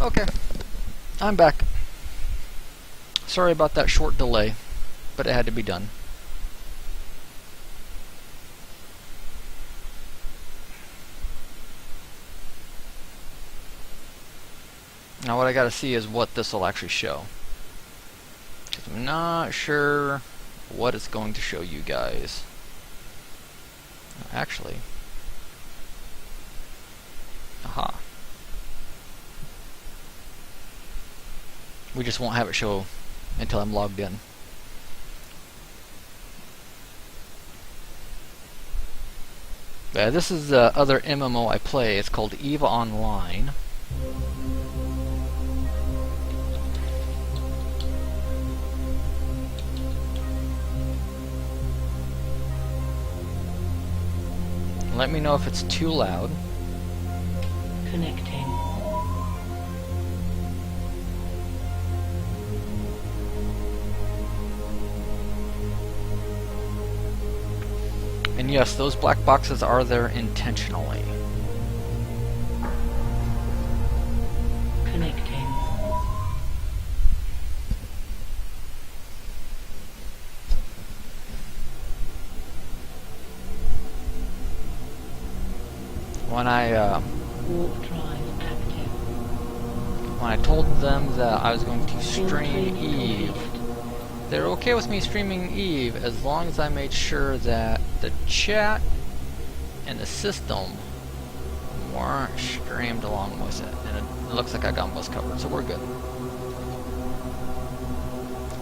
Okay, I'm back. Sorry about that short delay, but it had to be done. Now what I gotta see is what this will actually show. 'Cause I'm not sure what it's going to show you guys. Actually. Aha. We just won't have it show until I'm logged in. This is the other MMO I play. It's called EVE Online. Let me know if it's too loud. Connecting. And yes, those black boxes are there intentionally. Connecting. Warp drive active. When I told them that I was going to stream EVE, they're okay with me streaming EVE as long as I made sure that the chat and the system weren't streamed along with it. And it looks like I got most covered, so we're good.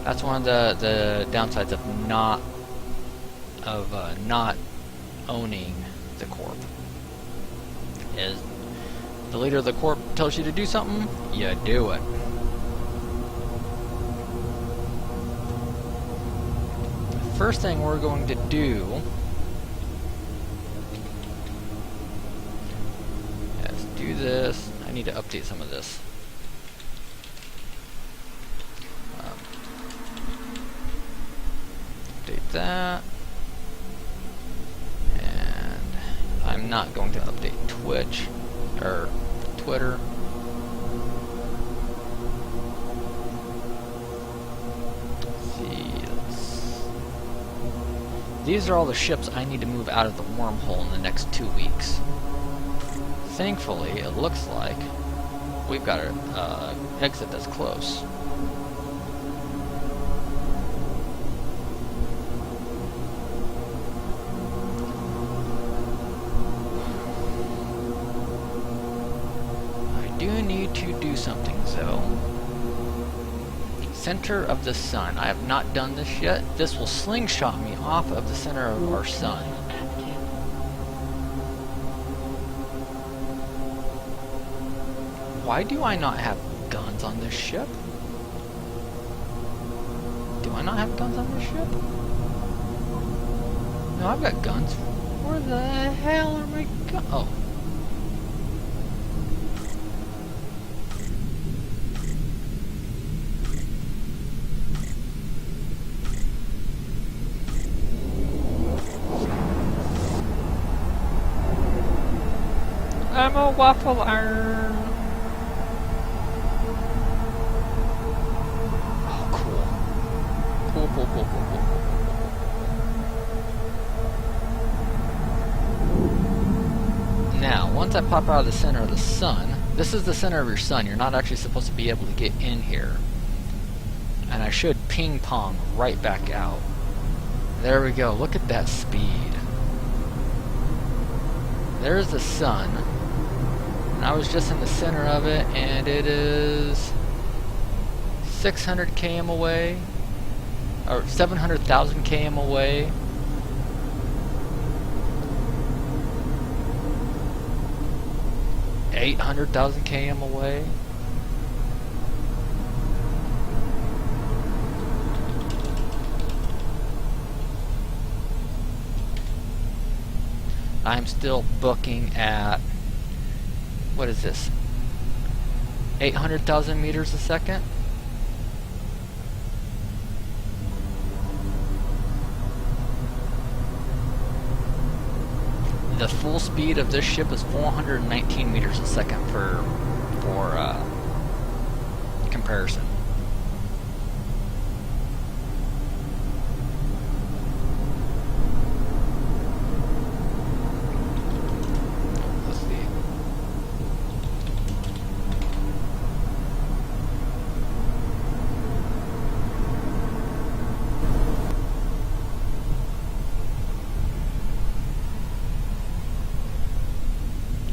That's one of the downsides of not owning the corp. Is the leader of the corp tells you to do something, you do it. The first thing we're going to do is do this. I need to update some of this. Update that. And I'm not going to update Twitch or Twitter. These are all the ships I need to move out of the wormhole in the next 2 weeks. Thankfully, it looks like we've got an exit that's close. I do need to do something, though. Center of the sun. I have not done this yet. This will slingshot me off of the center of our sun. Why do I not have guns on this ship? Do I not have guns on this ship? No, I've got guns. Where the hell are my guns? Oh. I'm a waffle iron. Oh, cool. Cool, cool, cool, cool, cool. Now, once I pop out of the center of the sun, this is the center of your sun. You're not actually supposed to be able to get in here. And I should ping pong right back out. There we go. Look at that speed. There's the sun. And I was just in the center of it, and it is 600 km away, or 700,000 km away. $800,000 km away. I'm still booking at, what is this? 800,000 meters a second? The full speed of this ship is 419 meters a second for comparison. Let's see.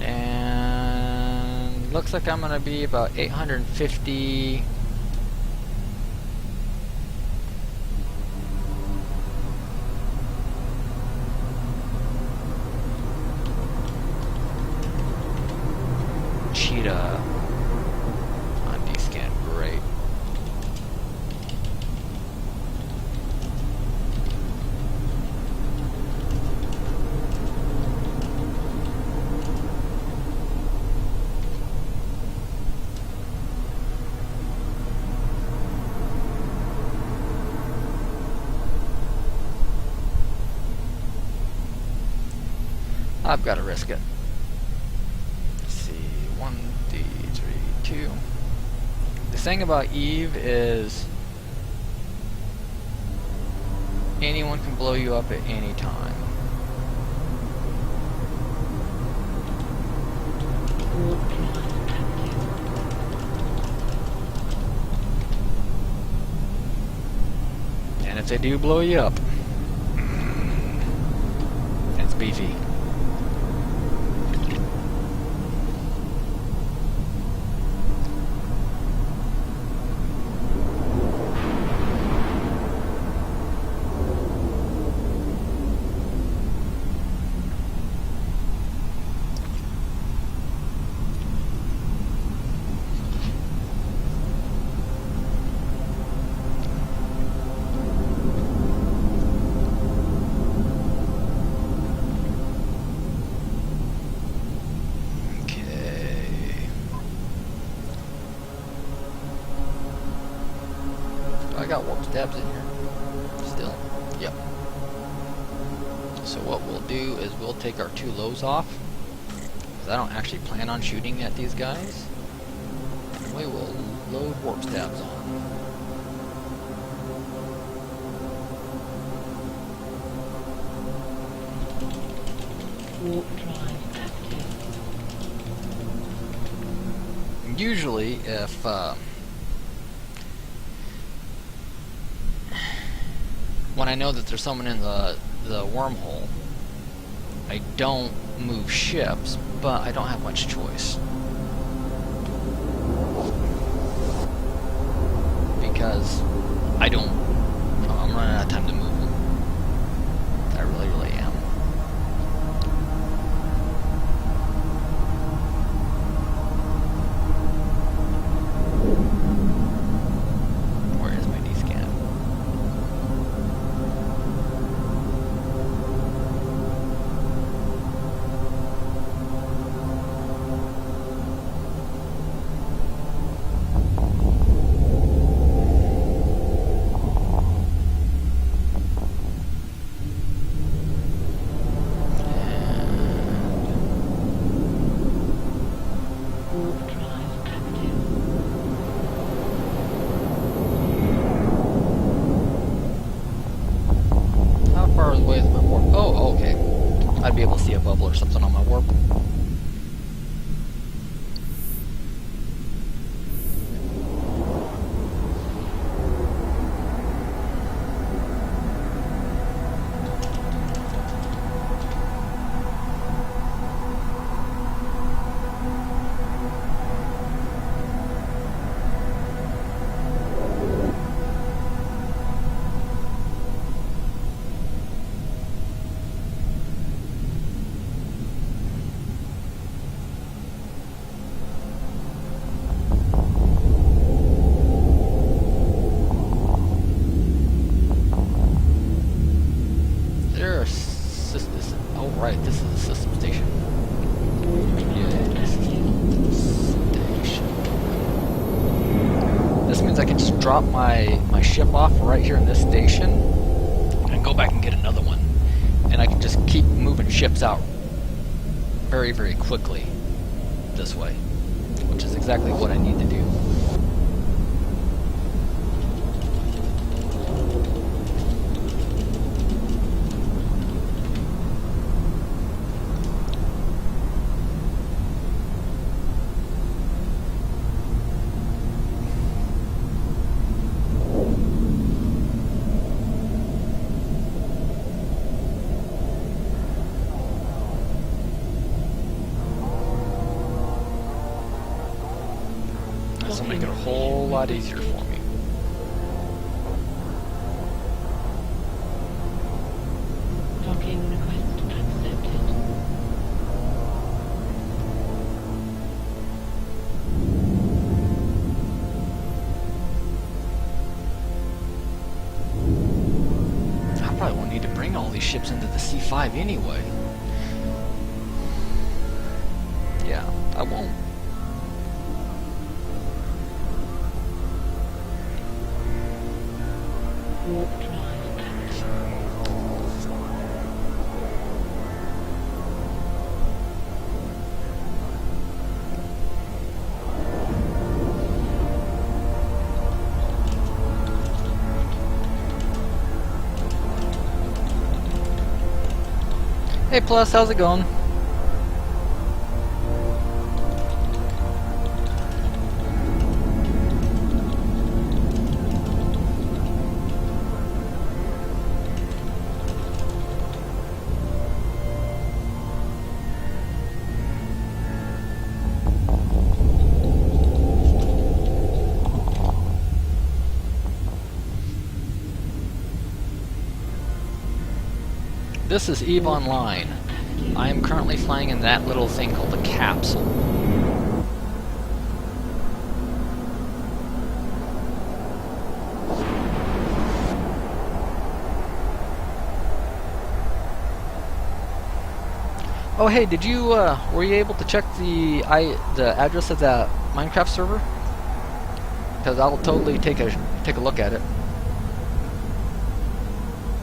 And looks like I'm gonna be about 850. Cheetah on D-scan, great. I've got to risk it. Let's see, 1, 2, 3, 2. The thing about Eve is anyone can blow you up at any time. Warp drive active. And if they do blow you up, it's beefy. I got warp stabs in here. Still. Yep. So what we'll do is we'll take our 2 lows off. Because I don't actually plan on shooting at these guys. And we will load warp stabs on. Warp drive active. Usually, if when I know that there's someone in the wormhole, I don't move ships, but I don't have much choice. Because I'm running out of time to move them. I really, really am. Where is my D-scan? Warp drive active. How far away is my warp? Oh, okay. I'd be able to see a bubble or something on my warp. Oh, right, this is the system station. Station. This means I can just drop my ship off right here in this station and go back and get another one. And I can just keep moving ships out very, very quickly this way, which is exactly what I need to do. make it a whole lot easier for me. Docking request accepted. I probably won't need to bring all these ships into the C5 anyway. Yeah, I won't. Warp drive active. Hey Plus, how's it going? This is EVE Online. I am currently flying in that little thing called the capsule. Oh hey, did you were you able to check the address of that Minecraft server? Because I'll totally take a look at it.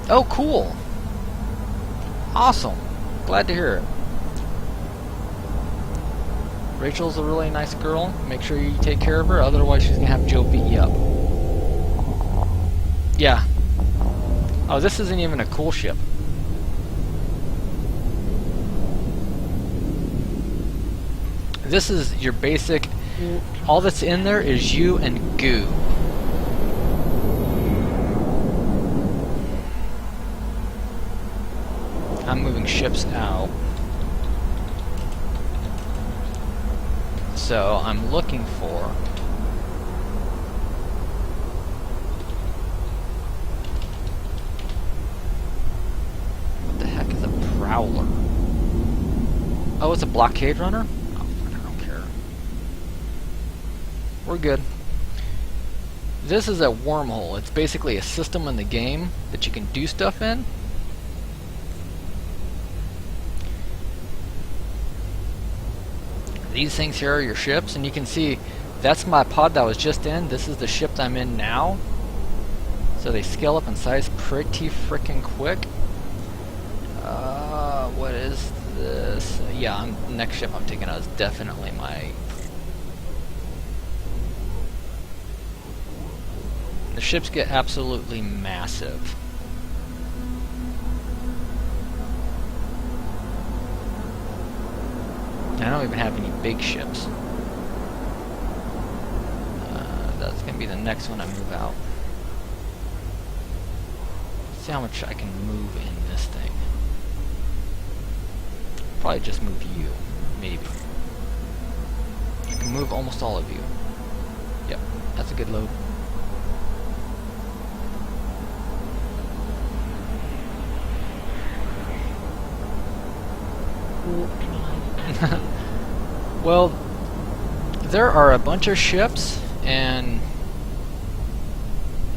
Oh cool. Awesome. Glad to hear it. Rachel's a really nice girl. Make sure you take care of her, otherwise she's gonna have Joe beat you up. Yeah. Oh, this isn't even a cool ship. This is your basic... All that's in there is you and goo. I'm moving ships out. So I'm looking for... What the heck is a prowler? Oh, it's a blockade runner? Oh, I don't care. We're good. This is a wormhole. It's basically a system in the game that you can do stuff in. These things here are your ships, and you can see that's my pod that I was just in. This is the ship that I'm in now. So they scale up in size pretty freaking quick. What is this? Yeah, the next ship I'm taking out is definitely my... The ships get absolutely massive. I don't even have any big ships. That's going to be the next one I move out. Let's see how much I can move in this thing. Probably just move you. Maybe. I can move almost all of you. Yep, that's a good load. Warp drive. Well, there are a bunch of ships, and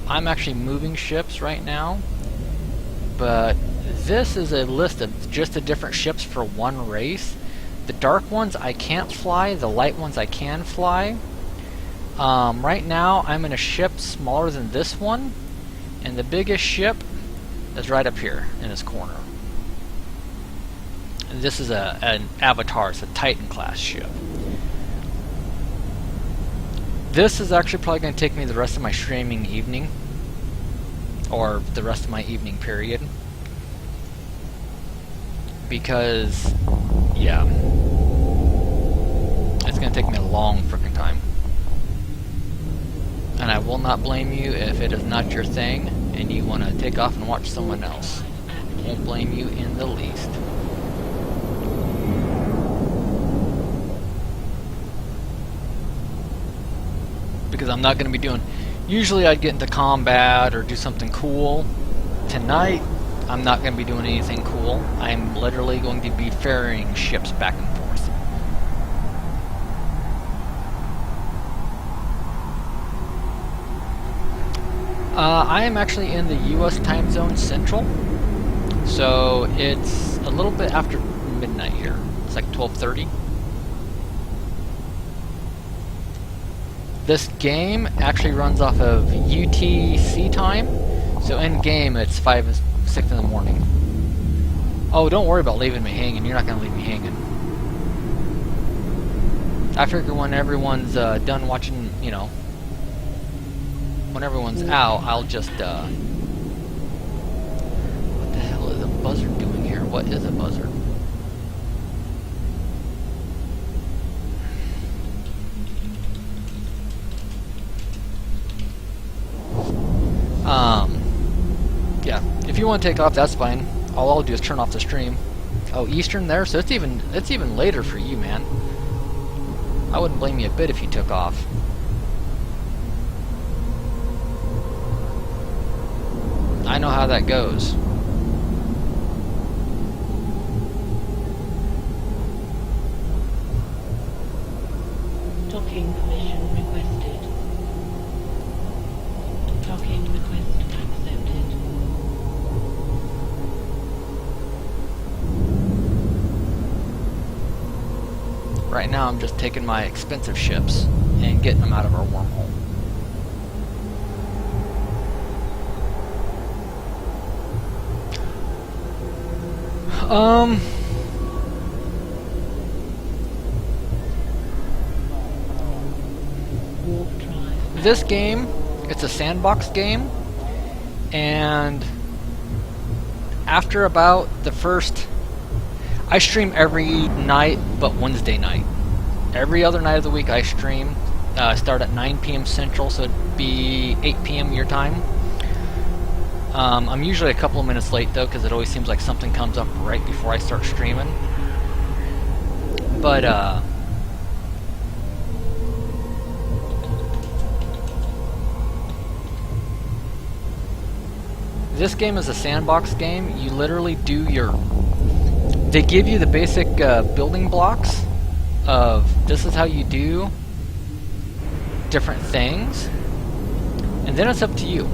I'm actually moving ships right now, but this is a list of just the different ships for one race. The dark ones I can't fly, the light ones I can fly. Right now I'm in a ship smaller than this one, and the biggest ship is right up here in this corner. And this is an Avatar, it's a Titan class ship. This is actually probably going to take me the rest of my streaming evening, or the rest of my evening period, because, yeah, it's going to take me a long frickin' time. And I will not blame you if it is not your thing and you want to take off and watch someone else. Won't blame you in the least. because I'm not going to be doing... Usually I'd get into combat or do something cool. Tonight, I'm not going to be doing anything cool. I'm literally going to be ferrying ships back and forth. I am actually in the US time zone Central, so it's a little bit after midnight here. It's like 12:30. This game actually runs off of UTC time, so in game it's 5, 6 in the morning. Oh, don't worry about leaving me hanging. You're not going to leave me hanging. I figure when everyone's done watching, you know, when everyone's out, I'll just, what the hell is a buzzard doing here? What is a buzzard? Yeah, if you want to take off, that's fine. All I'll do is turn off the stream. Oh, Eastern there, so it's even later for you, man. I wouldn't blame you a bit if you took off. I know how that goes. Docking permission requested. Docking request accepted. Right now I'm just taking my expensive ships and getting them out of our wormhole. Warp drive. This game, it's a sandbox game, and after about the first... I stream every night but Wednesday night. Every other night of the week I stream. Start at 9 p.m. Central, so it'd be 8 p.m. your time. I'm usually a couple of minutes late though, because it always seems like something comes up right before I start streaming. But this game is a sandbox game. You literally do your... They give you the basic building blocks of this is how you do different things, and then it's up to you.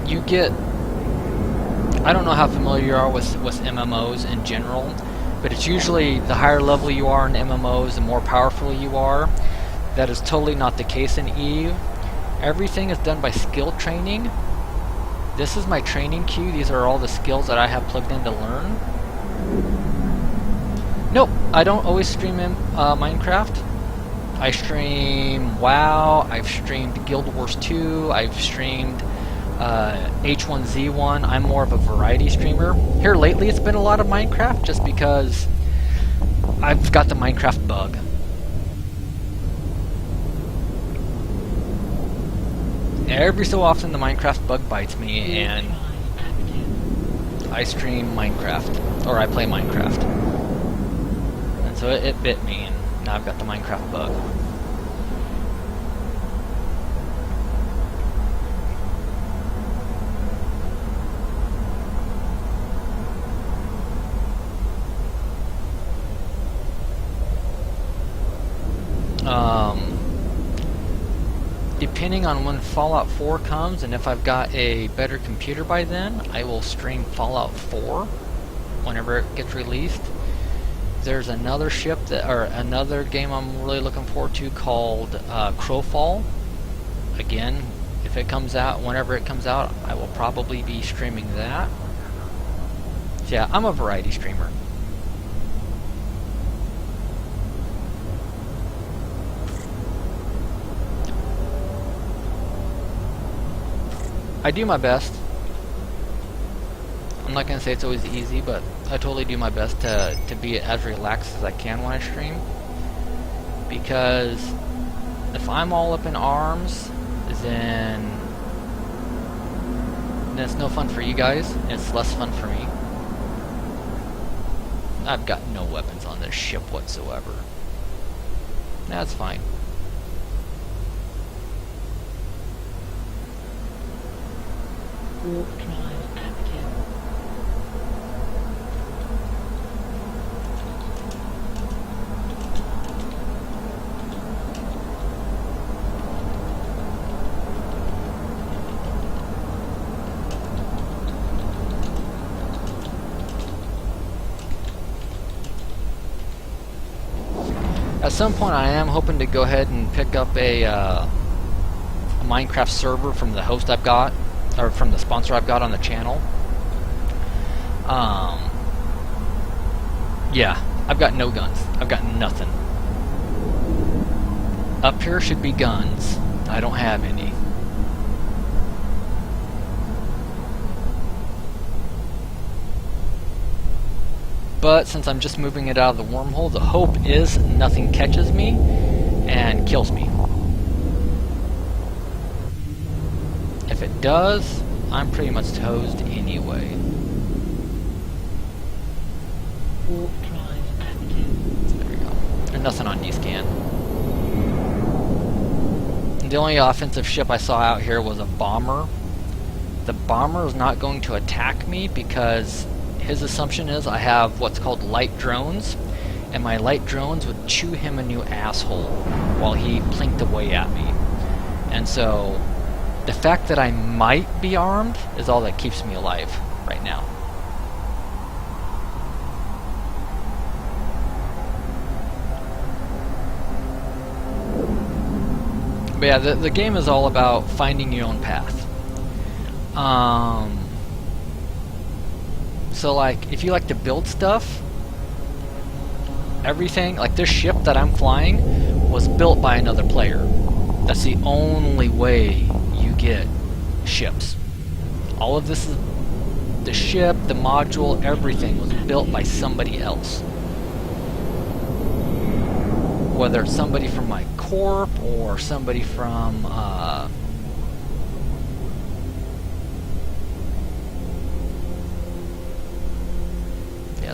You get... I don't know how familiar you are with MMOs in general, but it's usually the higher level you are in MMOs, the more powerful you are. That is totally not the case in EVE. Everything is done by skill training. This is my training queue. These are all the skills that I have plugged in to learn. Nope, I don't always stream in Minecraft. I stream WoW, I've streamed Guild Wars 2, I've streamed H1Z1. I'm more of a variety streamer. Here lately it's been a lot of Minecraft just because I've got the Minecraft bug. Every so often the Minecraft bug bites me and I stream Minecraft, or I play Minecraft. And so it bit me and now I've got the Minecraft bug. Depending on when Fallout 4 comes, and if I've got a better computer by then, I will stream Fallout 4 whenever it gets released. There's another ship that, or another game I'm really looking forward to called Crowfall. Again, if it comes out, whenever it comes out, I will probably be streaming that. So yeah, I'm a variety streamer. I do my best. I'm not gonna say it's always easy, but I totally do my best to be as relaxed as I can when I stream. Because if I'm all up in arms, then it's no fun for you guys, and it's less fun for me. I've got no weapons on this ship whatsoever. That's fine. Warp drive active. At some point, I am hoping to go ahead and pick up a Minecraft server from the host I've got, or from the sponsor I've got on the channel. Yeah, I've got no guns. I've got nothing. Up here should be guns. I don't have any. But since I'm just moving it out of the wormhole, the hope is nothing catches me and kills me. If it does, I'm pretty much toast anyway. Warp drive active. There we go. And nothing on D-scan. The only offensive ship I saw out here was a bomber. The bomber is not going to attack me because his assumption is I have what's called light drones, and my light drones would chew him a new asshole while he plinked away at me. And so the fact that I might be armed is all that keeps me alive right now. But yeah, the game is all about finding your own path. So like, if you like to build stuff, everything, like this ship that I'm flying was built by another player. That's the only way you get ships. All of this is, the ship, the module, everything was built by somebody else. Whether it's somebody from my corp or somebody from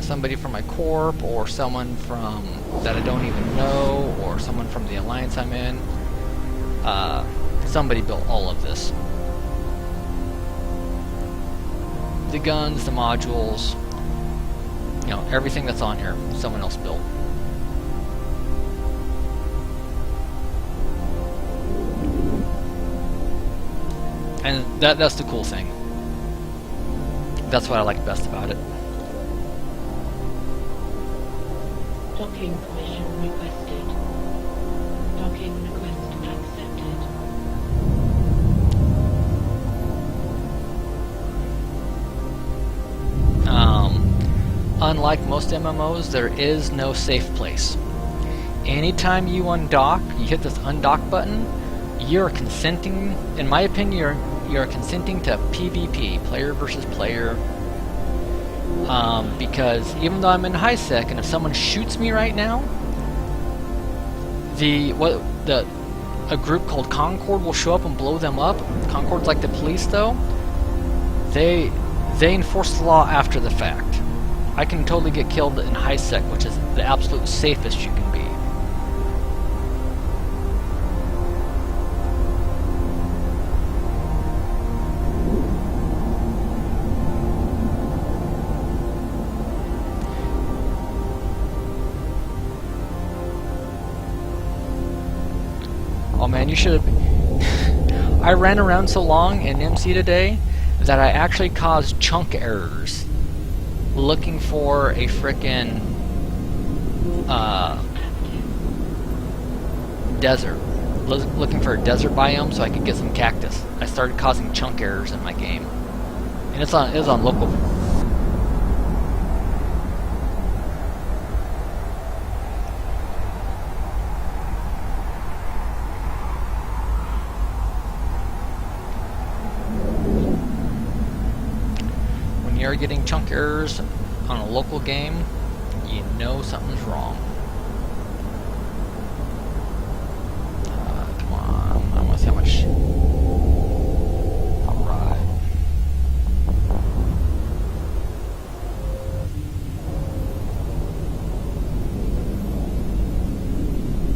somebody from my corp, or someone from that I don't even know, or someone from the alliance I'm in. Somebody built all of this. The guns, the modules, you know, everything that's on here, someone else built. And that's the cool thing. That's what I like best about it. Docking permission requested. Docking request accepted. Unlike most MMOs, there is no safe place. Anytime you undock, you hit this undock button, you're consenting, in my opinion, you're consenting to PvP, player versus player. Because even though I'm in high sec, and if someone shoots me right now, a group called Concord will show up and blow them up. Concord's like the police, though. They enforce the law after the fact. I can totally get killed in high sec, which is the absolute safest you can be. Oh man, you should have... I ran around so long in MC today that I actually caused chunk errors looking for a frickin' desert. Looking for a desert biome so I could get some cactus. I started causing chunk errors in my game. And it was on local. You're getting chunk errors on a local game, you know something's wrong. Come on, I want to see how much. Alright.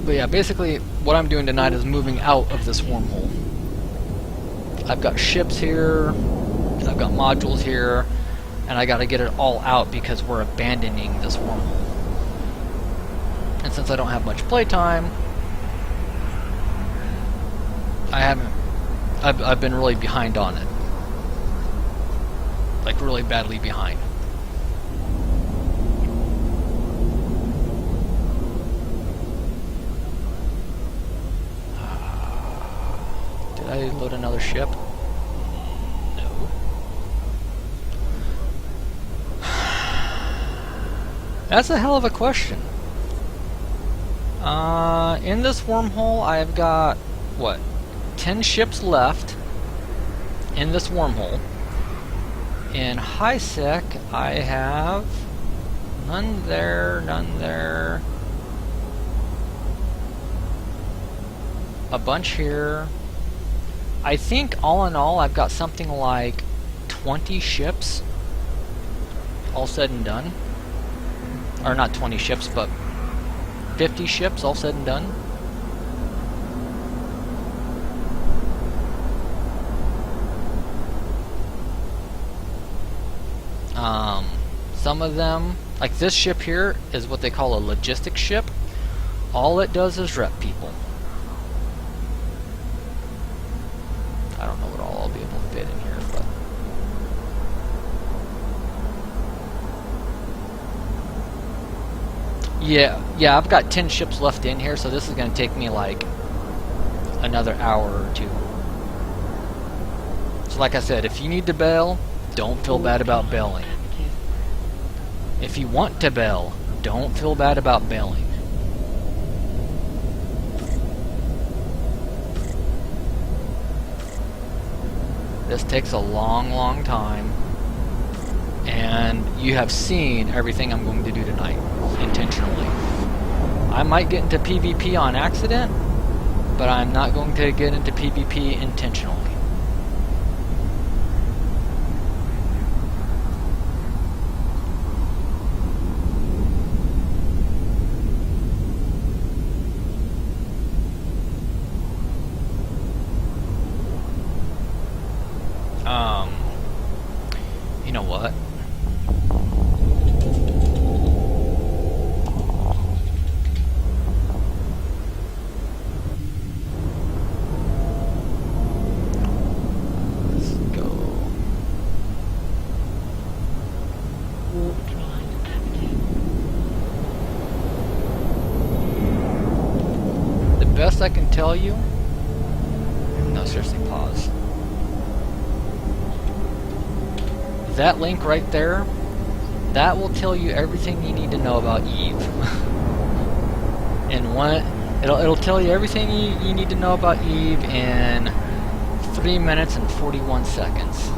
But yeah, basically what I'm doing tonight is moving out of this wormhole. I've got ships here, I've got modules here, and I gotta get it all out because we're abandoning this wormhole. And since I don't have much playtime, I've been really behind on it. Like really badly behind. Did I load another ship? No. That's a hell of a question. In this wormhole, I've got, what, 10 ships left in this wormhole. In HiSec, I have none there, none there. A bunch here. I think all in all, I've got something like 20 ships, all said and done. Or not 20 ships, but 50 ships, all said and done. Some of them, like this ship here, is what they call a logistics ship. All it does is rep people. I don't know what all I'll be able to fit in here, but yeah, I've got 10 ships left in here, so this is going to take me like another hour or two. So like I said, if you need to bail, don't feel bad about bailing. If you want to bail, don't feel bad about bailing. This takes a long, long time, and you have seen everything I'm going to do tonight, intentionally. I might get into PvP on accident, but I'm not going to get into PvP intentionally. You know what? Let's go. Warp drive active. The best I can tell you... No, seriously, pause. That link right there, that will tell you everything you need to know about Eve. In one, it'll tell you everything you need to know about Eve in 3 minutes and 41 seconds.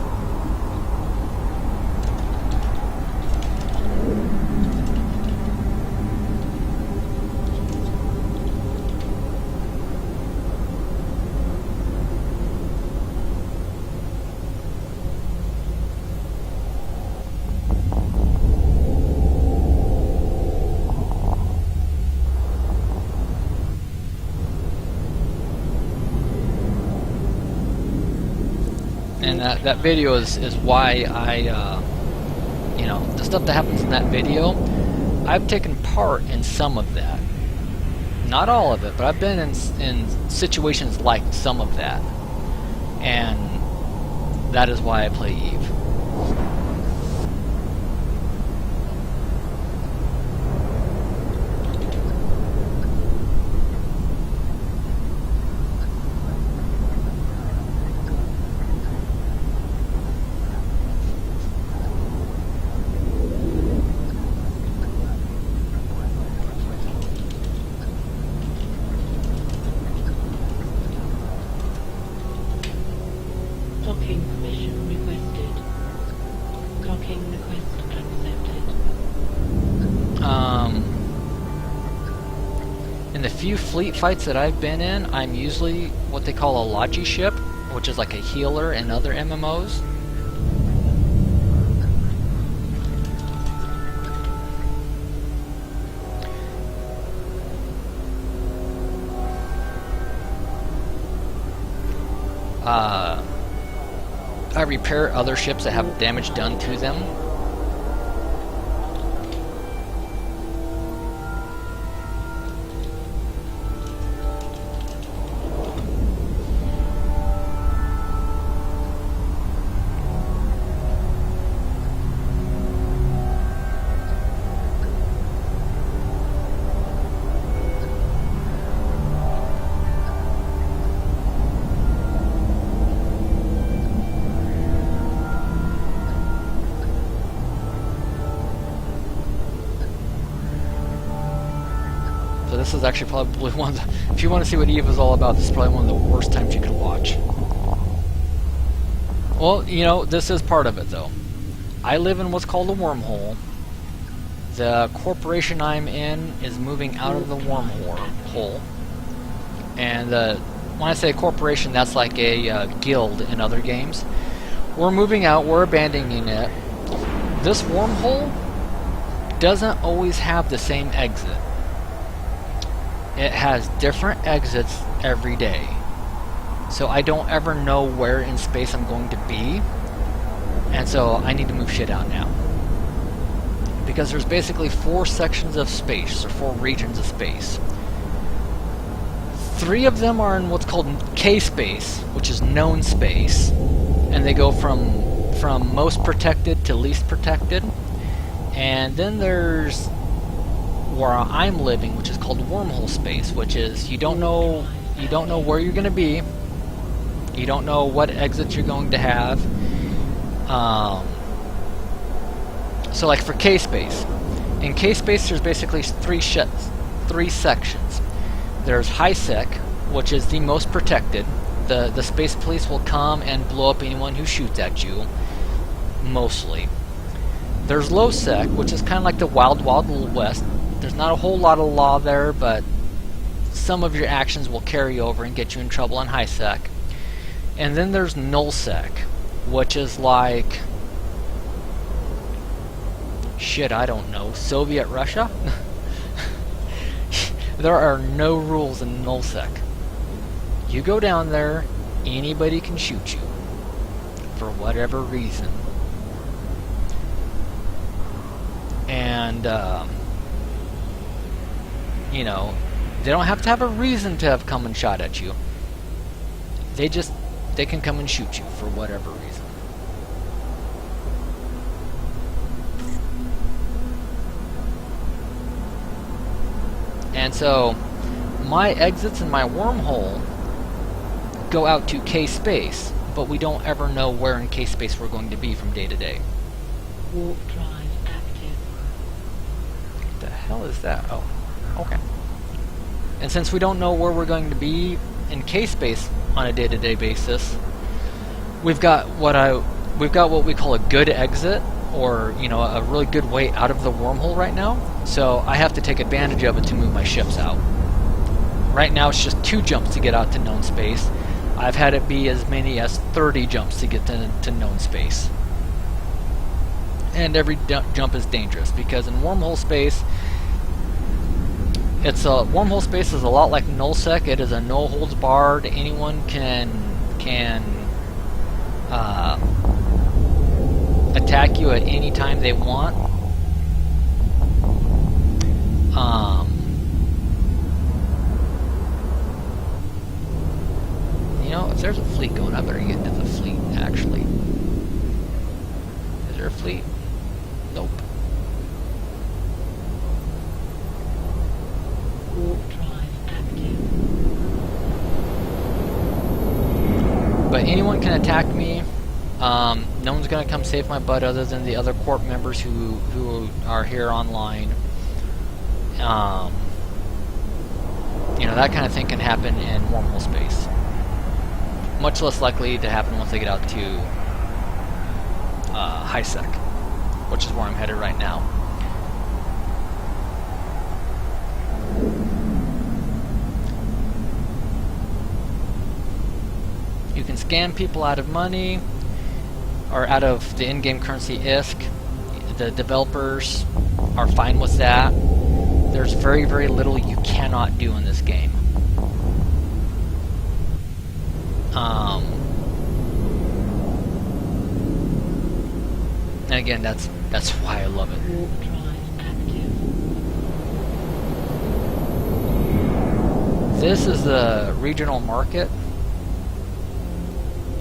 And that video is why I, you know, the stuff that happens in that video, I've taken part in some of that. Not all of it, but I've been in situations like some of that. And that is why I play Eve. Docking permission requested. Docking request accepted. In the few fleet fights that I've been in, I'm usually what they call a Logi ship, which is like a healer in other MMOs. I repair other ships that have damage done to them. So this is actually probably one of the, if you want to see what EVE is all about, this is probably one of the worst times you can watch. Well, you know, this is part of it though. I live in what's called a wormhole. The corporation I'm in is moving out of the wormhole. And when I say corporation, that's like a guild in other games. We're moving out, we're abandoning it. This wormhole doesn't always have the same exit. It has different exits every day. So I don't ever know where in space I'm going to be. And so I need to move shit out now. Because there's basically 4 sections of space, or 4 regions of space. 3 of them are in what's called K-space, which is known space. And they go from most protected to least protected. And then there's where I'm living, which is called wormhole space, which is you don't know where you're going to be, you don't know what exits you're going to have. So like for K-space, in K-space there's basically 3 sections. There's high sec, which is the most protected. The space police will come and blow up anyone who shoots at you, mostly. There's low sec, which is kind of like the wild west. There's not a whole lot of law there, but some of your actions will carry over and get you in trouble on high sec. And then there's null sec, which is like, shit, I don't know, Soviet Russia? There are no rules in null sec. You go down there, anybody can shoot you for whatever reason. And you know, they don't have to have a reason to have come and shot at you. They can come and shoot you for whatever reason. And so my exits in my wormhole go out to K-space, but we don't ever know where in K-space we're going to be from day to day. Warp drive active. What the hell is that? Oh, okay. And since we don't know where we're going to be in K-space on a day-to-day basis, we've got what we call a good exit, or you know, a really good way out of the wormhole right now. So I have to take advantage of it to move my ships out. Right now it's just 2 jumps to get out to known space. I've had it be as many as 30 jumps to get to known space. And every jump is dangerous, because in wormhole space, wormhole space is a lot like nullsec. It is a no holds barred. Anyone can attack you at any time they want. You know, if there's a fleet going, I better get into the fleet. Actually, is there a fleet? Nope. Warp drive active. But anyone can attack me. No one's gonna come save my butt other than the other corp members who are here online. You know, that kind of thing can happen in wormhole space. Much less likely to happen once they get out to high sec, which is where I'm headed right now. You can scam people out of money, or out of the in-game currency ISK. The developers are fine with that. There's very, very little you cannot do in this game. And again, that's why I love it. Warp drive active. This is the regional market,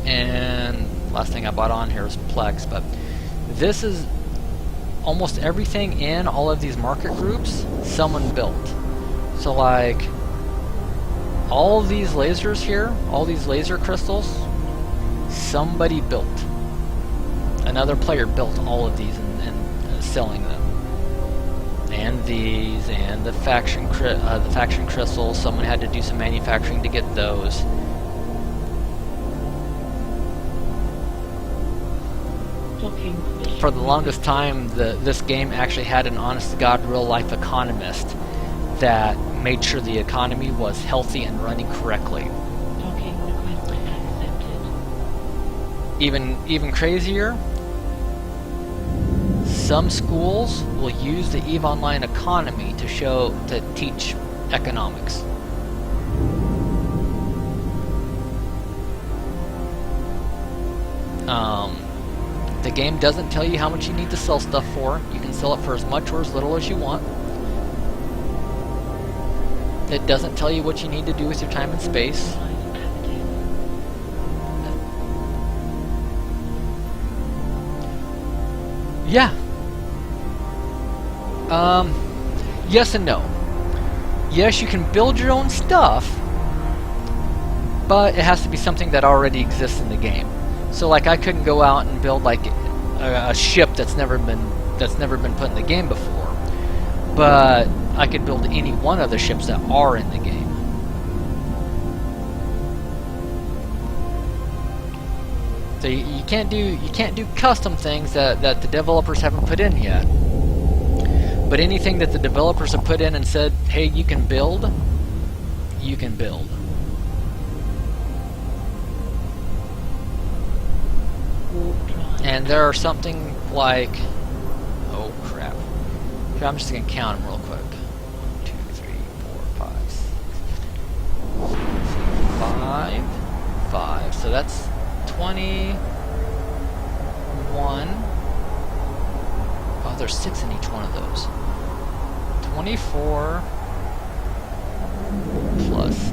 and last thing I bought on here is Plex, but this is almost everything in all of these market groups someone built. So like all of these lasers here, all these laser crystals, somebody built. Another player built all of these and selling them. And these, and the faction crystals, someone had to do some manufacturing to get those. Docking mission. For the longest time, this game actually had an honest-to-God real-life economist that made sure the economy was healthy and running correctly. Docking request accepted. Even crazier, some schools will use the EVE Online economy to teach economics. The game doesn't tell you how much you need to sell stuff for. You can sell it for as much or as little as you want. It doesn't tell you what you need to do with your time and space. Drive active. Yeah. Yes and no. Yes, you can build your own stuff, but it has to be something that already exists in the game. So, like, I couldn't go out and build like a ship that's never been put in the game before, but I could build any one of the ships that are in the game. So you can't do custom things that the developers haven't put in yet. But anything that the developers have put in and said, hey, you can build, you can build. Warp drive. And there are something like, oh crap. Here, I'm just gonna count them real quick. 1, 2, 3, 4, 5, 6, 5. So that's 21. Oh, there's 6 in each one of those. 24 plus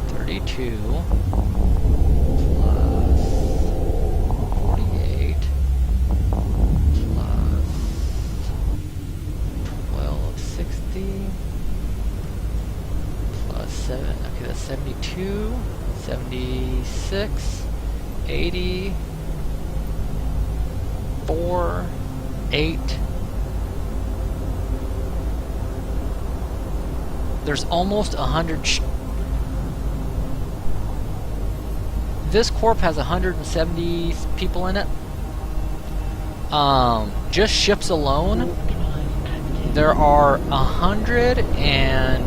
32 plus 48 plus 1260 plus 7. Okay, that's 72, 76, 80, 4, 8. There's almost 100. This corp has 170 people in it. Just ships alone, Warp drive active. there are 100 and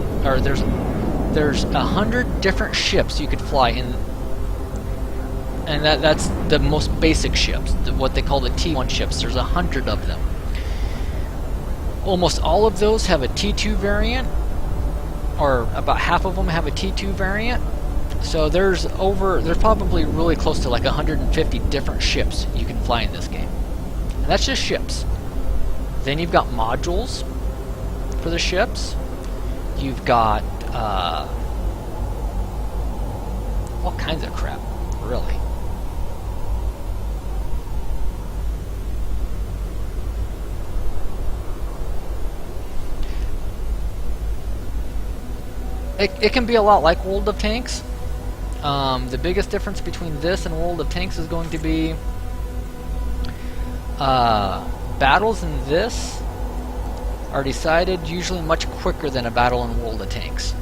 there's 100 different ships you could fly in, and that's the most basic ships, what they call the T1 ships. There's 100 of them. Almost all of those have a T2 variant, or about half of them have a T2 variant. So there's probably really close to like 150 different ships you can fly in this game. And that's just ships. Then you've got modules for the ships. You've got all kinds of crap, really. It can be a lot like World of Tanks. The biggest difference between this and World of Tanks is going to be battles in this are decided usually much quicker than a battle in World of Tanks.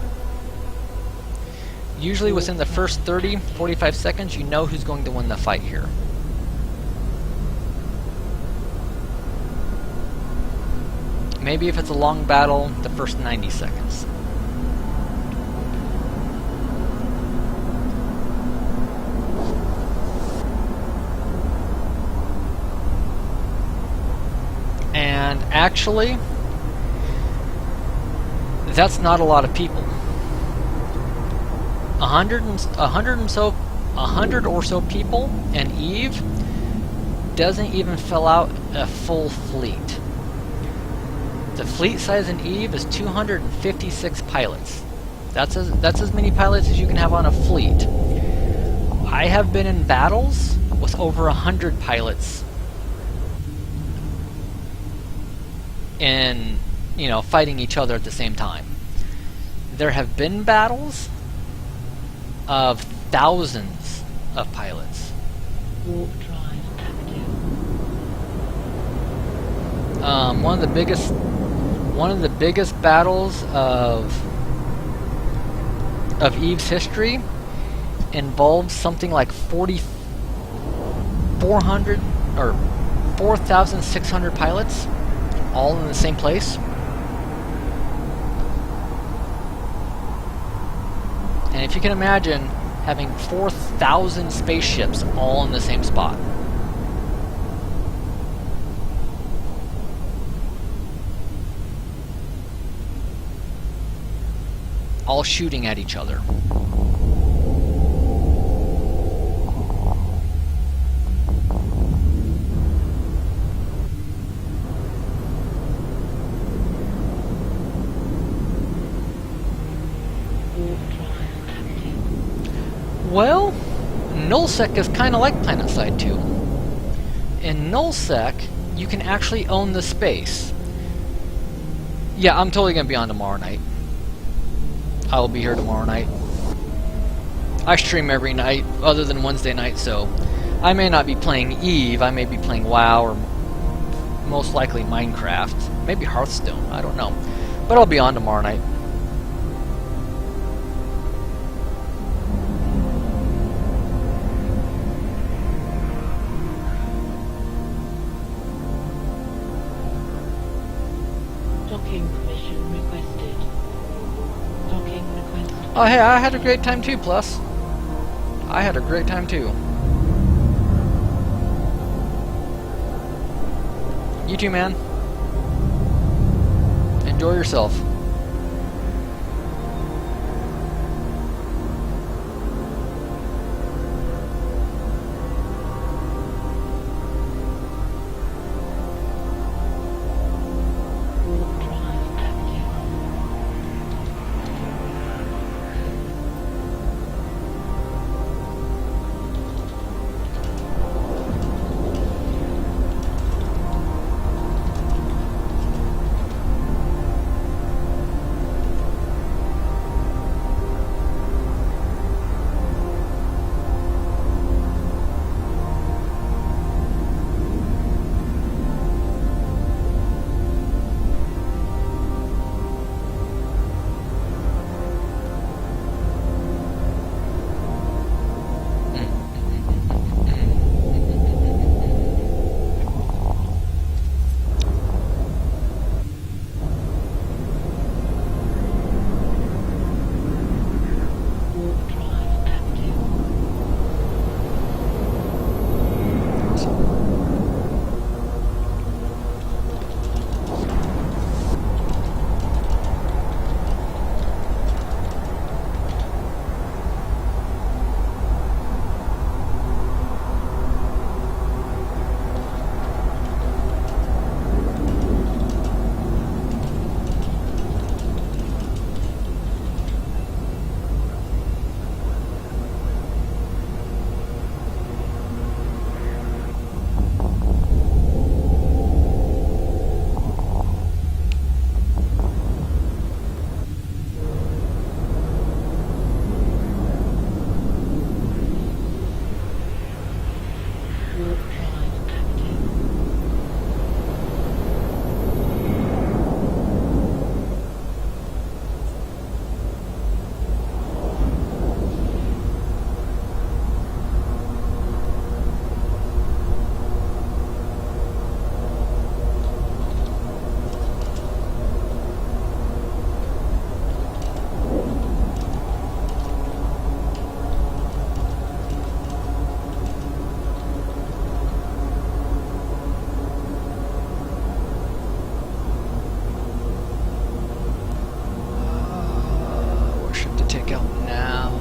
Usually within the first 30-45 seconds, you know who's going to win the fight here. Maybe if it's a long battle, the first 90 seconds. And actually, that's not a lot of people. 100 or so people, and Eve doesn't even fill out a full fleet. The fleet size in Eve is 256 pilots. That's as many pilots as you can have on a fleet. I have been in battles with over 100 pilots and, you know, fighting each other at the same time. There have been battles of thousands of pilots. Warp drive active. One of the biggest battles of Eve's history involves something like 4,400 or 4,600 pilots, all in the same place. And if you can imagine having 4,000 spaceships all in the same spot. All shooting at each other. Warp drive active. Well, Nullsec is kind of like PlanetSide 2. In Nullsec, you can actually own the space. Yeah, I'm totally going to be on tomorrow night. I will be here tomorrow night. I stream every night, other than Wednesday night, so I may not be playing Eve, I may be playing WoW, or most likely Minecraft. Maybe Hearthstone, I don't know. But I'll be on tomorrow night. Docking permission requested. Docking request. Oh hey, I had a great time too, Plus. I had a great time too. You too, man. Enjoy yourself. Warp drive active. Warp drive active. Warp drive active. What ship to take out now?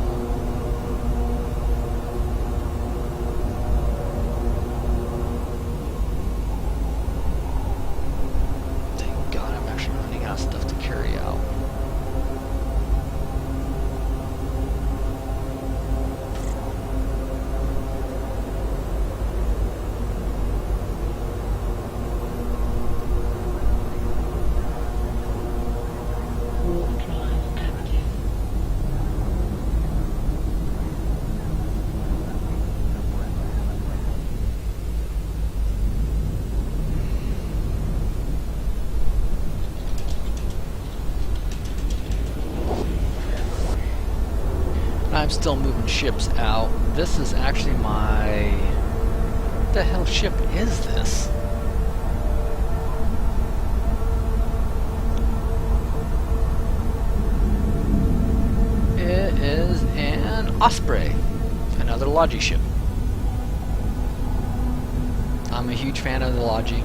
I'm still moving ships out. This is actually my... What the hell ship is this? It is an Osprey. Another Logi ship. I'm a huge fan of the Logi.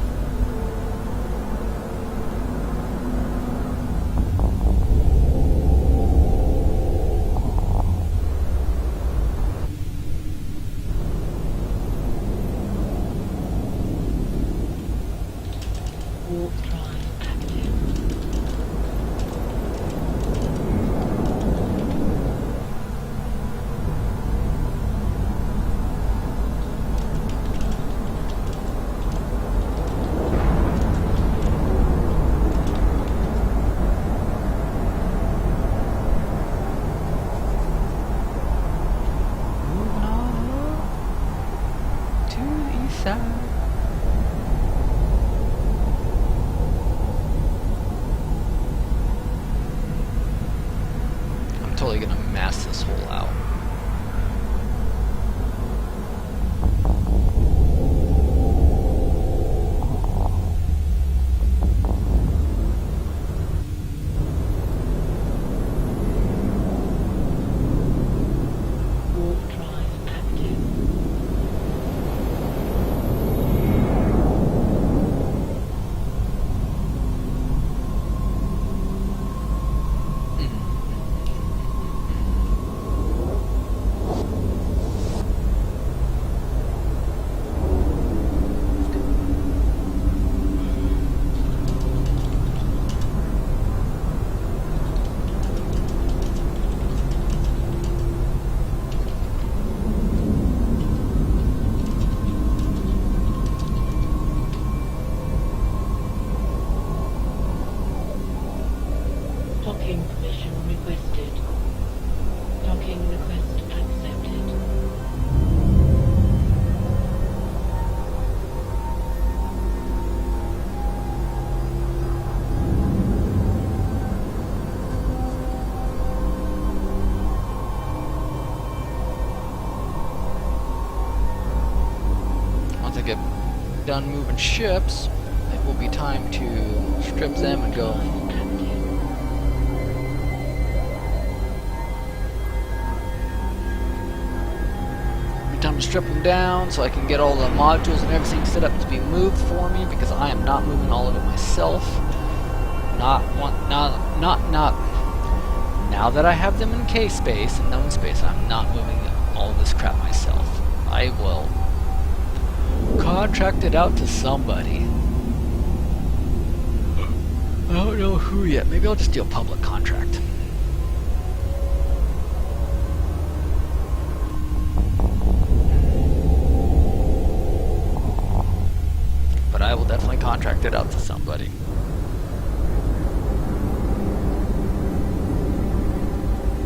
Warp drive active. Moving on up to the east side. I'm totally gonna mass this hole out. Warp drive active. Docking permission requested. Docking request accepted. Once I get done moving ships, it will be time to strip them and go. Drive active. Be time to strip them down so I can get all the modules and everything set up to be moved for me, because I am not moving all of it myself. Not. Now that I have them in K space and known space, I'm not moving all of this crap myself. I will contract it out to somebody. I don't know who yet. Maybe I'll just do a public contract. But I will definitely contract it out to somebody.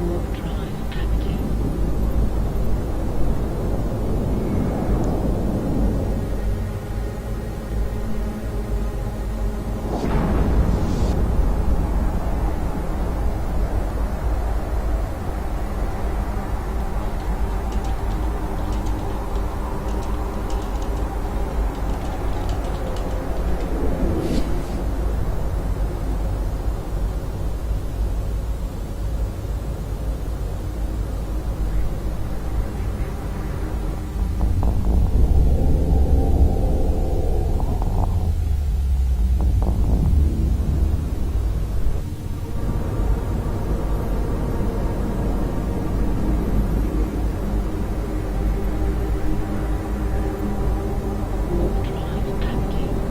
Warp drive active. Warp drive active.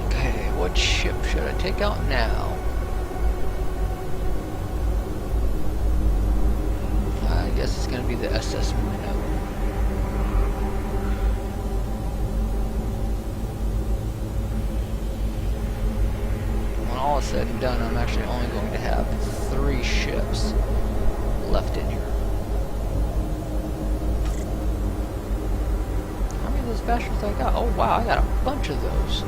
Okay, what ship should I take out now? I guess it's gonna be the SS Minnow. left in here. How many of those bastards I got? Oh wow, I got a bunch of those.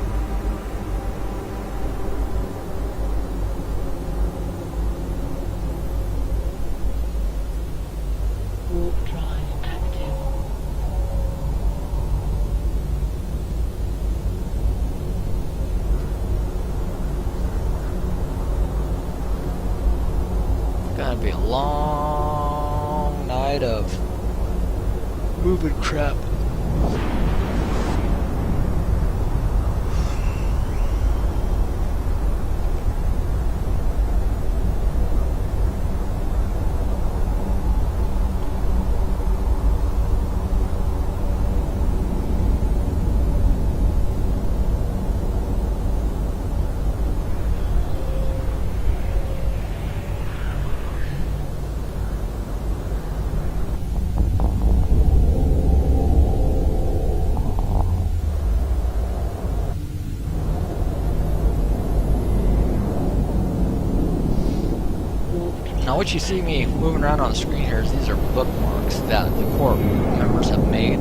Warp drive active. Gonna be a long night of moving crap. Now what you see me moving around on the screen here is these are bookmarks that the Corps members have made.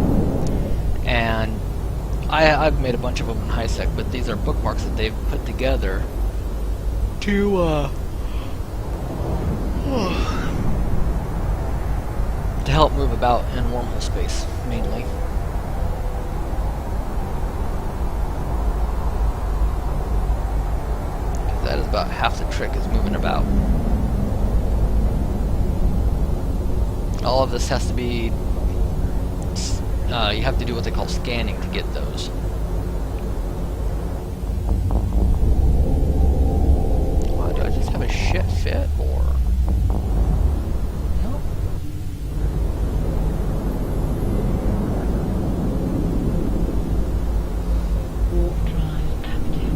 And I've made a bunch of them in HiSec, but these are bookmarks that they've put together to help move about in wormhole space, mainly. That is about half the trick, is moving about. All of this has to be, you have to do what they call scanning to get those. Wow, do I just have a shit fit, or? No. Warp drive active.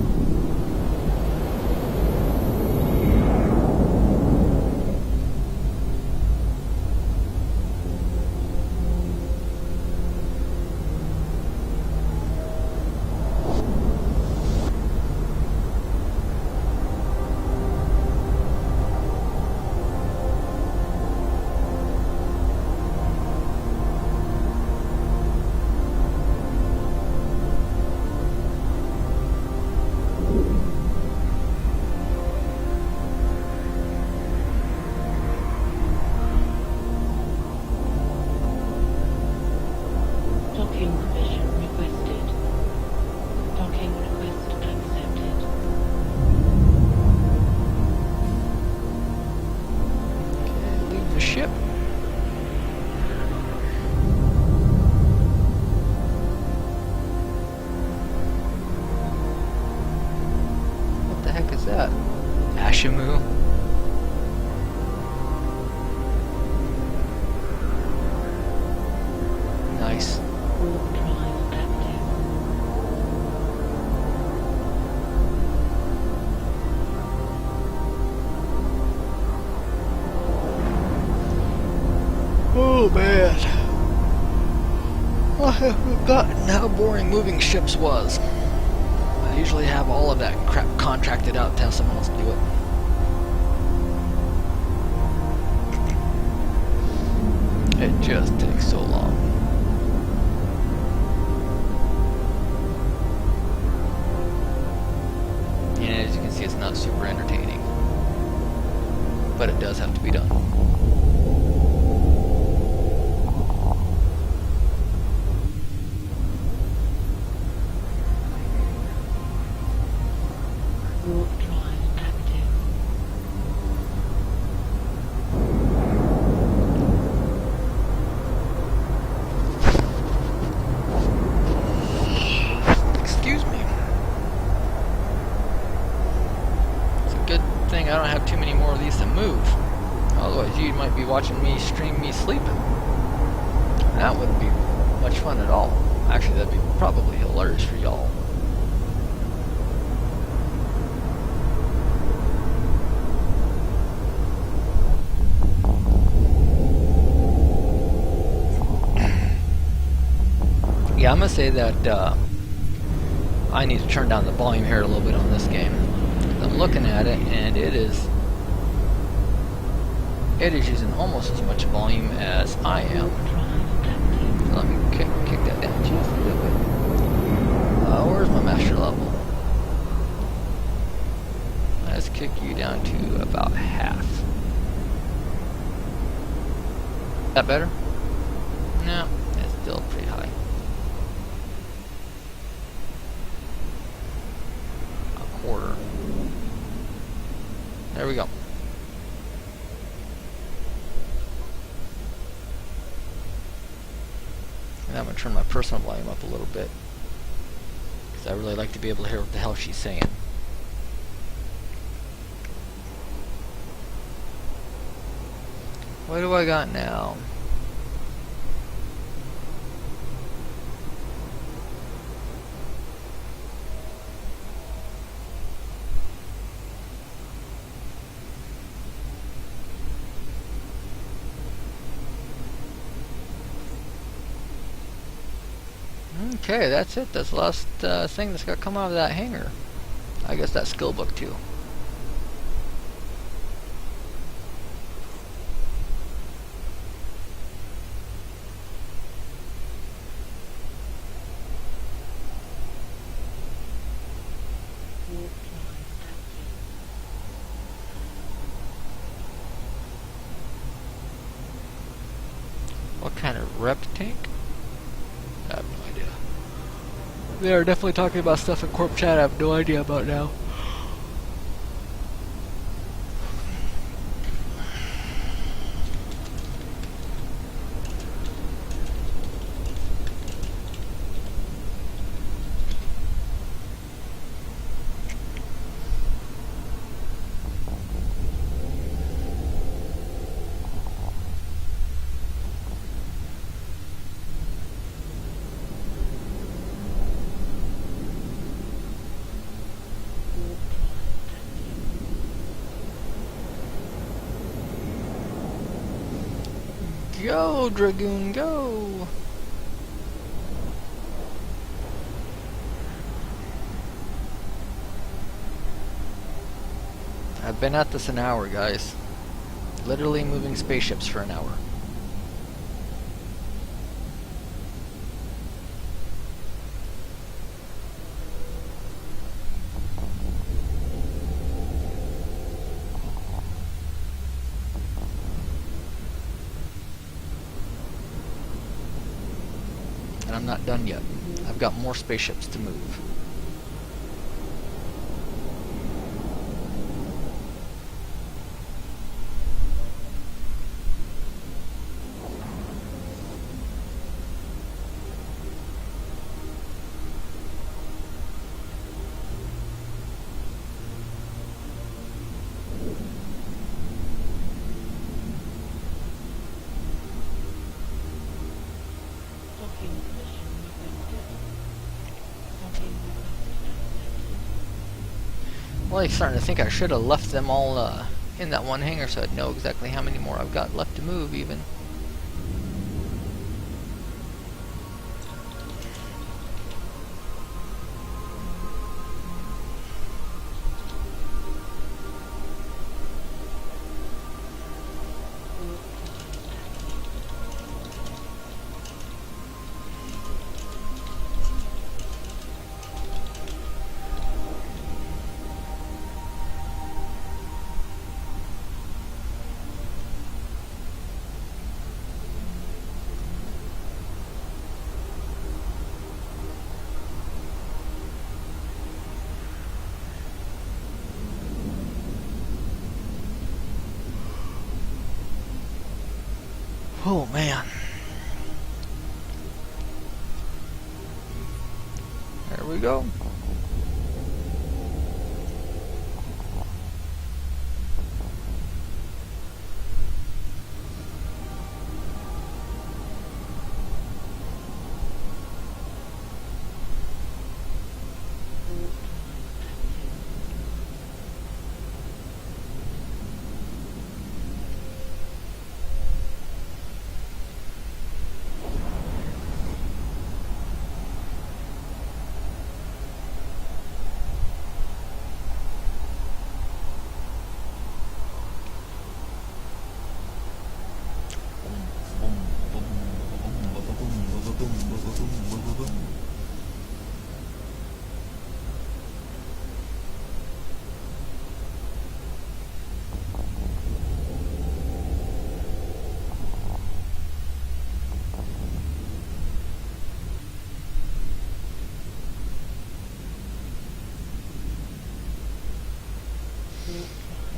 Docking permission requested. Docking request accepted. Okay, leave the ship. What the heck is that? Ashimu? Nice. Warp drive active. Oh man. I have forgotten how boring moving ships was. I usually have all of that crap contracted out to have someone else do it. It just takes so long. And as you can see, it's not super entertaining. But it does have to be done. Warp drive active. Excuse me. It's a good thing I don't have too many more of these to move. Otherwise you might be watching me stream me sleeping. That wouldn't be much fun at all. Actually, that'd be probably hilarious for y'all. Yeah, I'm gonna say that I need to turn down the volume here a little bit on this game. I'm looking at it, and it is It is using almost as much volume as I am. Drive active. So let me kick that down just a little bit. Where's my master level? Let's kick you down to about half. That better? No, it's still pretty high. A quarter. There we go. And I'm going to turn my personal volume up a little bit, because I really like to be able to hear what the hell she's saying. What do I got now? Okay, that's it. That's the last thing that's got to come out of that hangar. I guess that skill book too. Warp drive active. What kind of rep tank? I have no idea. They are definitely talking about stuff in Corp Chat I have no idea about now. Warp drive active. Go, Dragoon, go! I've been at this an hour, guys. Literally moving spaceships for an hour. And I'm not done yet. I've got more spaceships to move. Docking permission requested. Docking request accepted. Well, I'm starting to think I should have left them all in that one hangar so I'd know exactly how many more I've got left to move even. Warp drive active. Oh man. There we go. Warp drive active.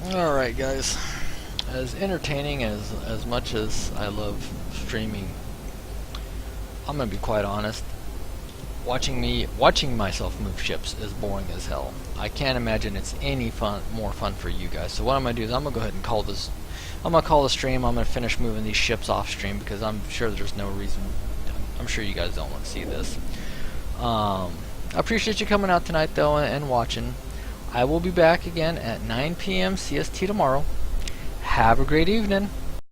Alright guys, as entertaining as much as I love streaming, I'm gonna be quite honest, watching myself move ships is boring as hell. I can't imagine it's any more fun for you guys. So what I'm gonna do is I'm gonna go ahead and call this, I'm gonna call the stream. I'm gonna finish moving these ships off stream because I'm sure there's no reason, I'm sure you guys don't want to see this. I appreciate you coming out tonight though and watching. I will be back again at 9 p.m. CST tomorrow. Have a great evening.